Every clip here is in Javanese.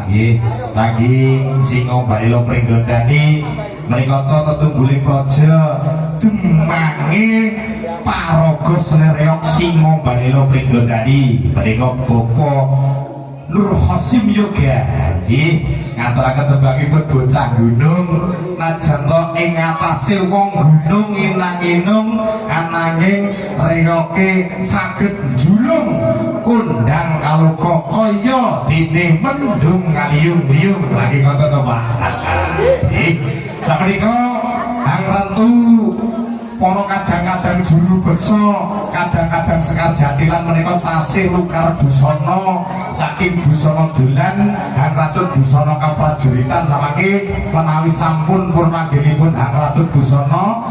nggih saking Singo Balilo Pringgondani menika tetungguling praja demange paraga Snereok Singo Balilo Pringgondani menika Bapak Nur Hasim Yoga nggih ngaturaken tembangipun bocah gunung najan to ing atase wong gunung inang-inung ananging reyoke saged njulung kondang kaloka kaya dene mendung kaliyung-liyung lagi kata to Pak. Nggih sapunika Hang Rantu para kadang-kadang juru beksa kadang-kadang Sekar Jatilan menika tasih Lukar Busana saking busana dolan Hang Racut busana kaprajuritan samangke menawi sampun purnanggenipun Hang Racut busana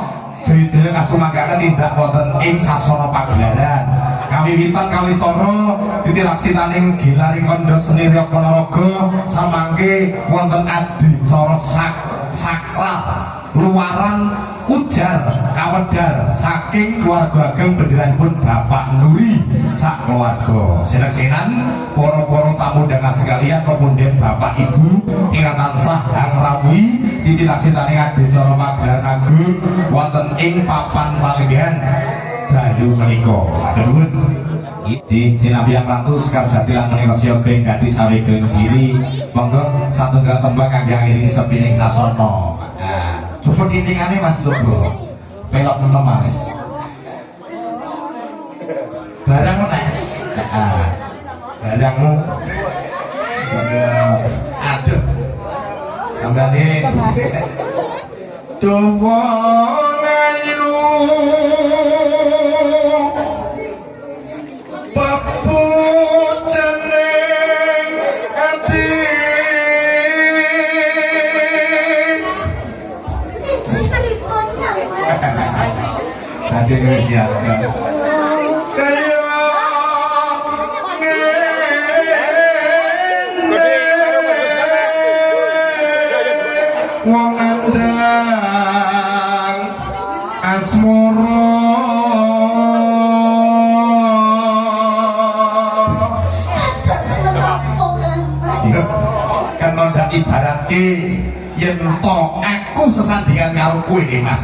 daya kasumanggaken tindak wonten ing sasana pagelaran kawiwitan kawistara titilaksinaning gilaring kandha seni Riyok Ponorogo samangke wonten adicara sakral luaran ujar kawedar saking keluarga ageng panjenenganipun Bapak Nuri sak keluarga seneng-senan para tamu undangan sekalian kemudian Bapak Ibu ingkang tansah hangrawuhi titilaksinaning adicara pagelaran agung wonten ing papan palenggan dalu menika nuwun di sinambi yang rantu Sekar Jatilan menika siyoga ganti sawegeng diri monggo satunggal tembang kangge ngiringi sepining sasana. Nah coba intingane Mas Coba pelok menem Mas barang meneh barangmu aduh sambane dawa ngayu papu jeneng ati Ade wis siaga kaya wong andang asmara kan ndak ibaratke yen to aku sesandingan karo kowe Mas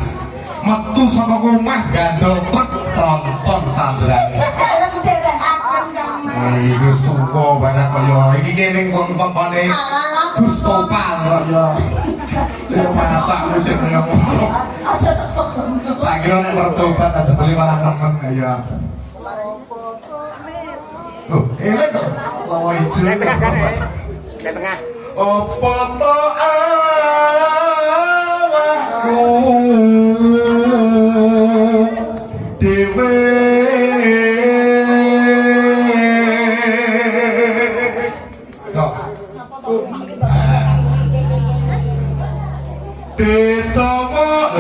metu saka omah gandol truk tronton sandrane dalem dherekaken Kang Mas iki tuwa banyak kaya iki keling wong pokone Gustopal kaya ya macak musik kaya ngono aja tak kira nek bertobat aja beli malah nemen kaya oh elek kok lawa ijo ke tengah apa to awakku dewe kok ditawa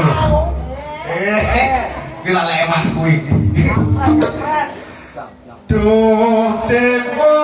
gila leman kuwi duh dewa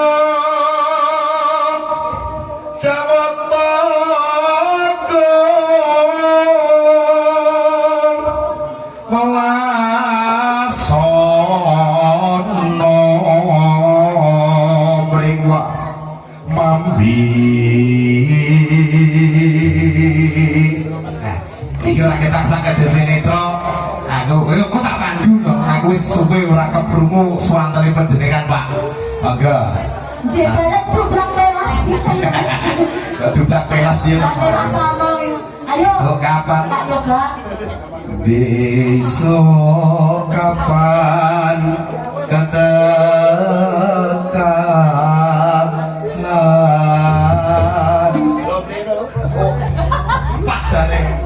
suwe ora keprungu suwantene panjenengan Pak. Monggo. Jebale dublak pelas gitu. Dublak pelas dia. Pelas sama ayo. Oh, kapan? Pak Yoga. Besok kapan katakan pasane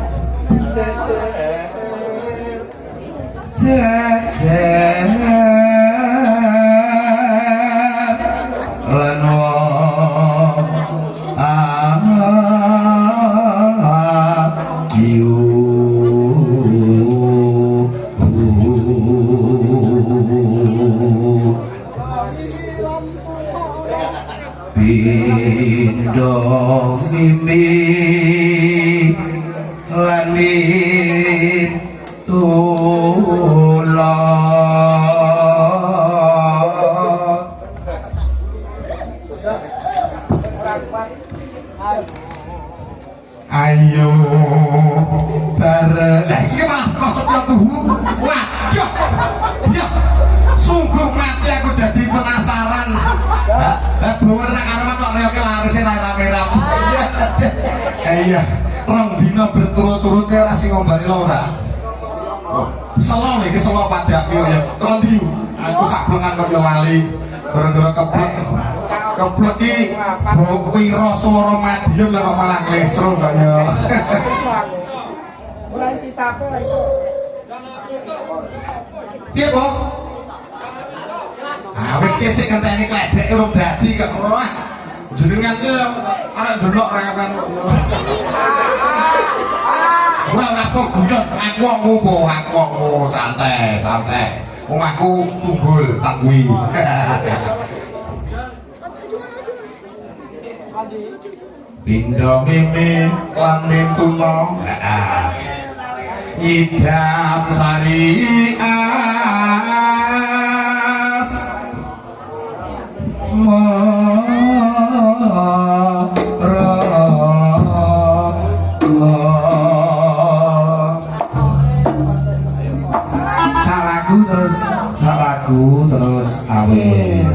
Pindho mimi langit tula Ayo bareng. Lah iki malah kosotnya tuhu. Waduh. Ya. Sungguh mati aku jadi penasaran. Bawa nang arep kok reoke laris ra rame-rame. Iya. Rong dina berturut-turut ora sing ngombani lho ora. Oh, selo iki selo padake ya. Kondi aku sak blengan kok yo lali. Gara-gara keplek. Keplek iki pira swara Madiun lah kok malah klesro kok ya. Mulai ditape ra iso. Piye, Bos? Awit ki sik ngenteni kledek urung dadi kok ngono ah. Jenengan ki arek ndelok rewen. Ora kok guyon, aku wong santai, santai. Wong aku tunggul tak kuwi. Pindha mimi lan mintuna. Idam sarias salaku terus amin.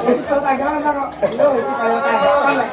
Wis tak tagalan kok. Lho iki kaya tagalan.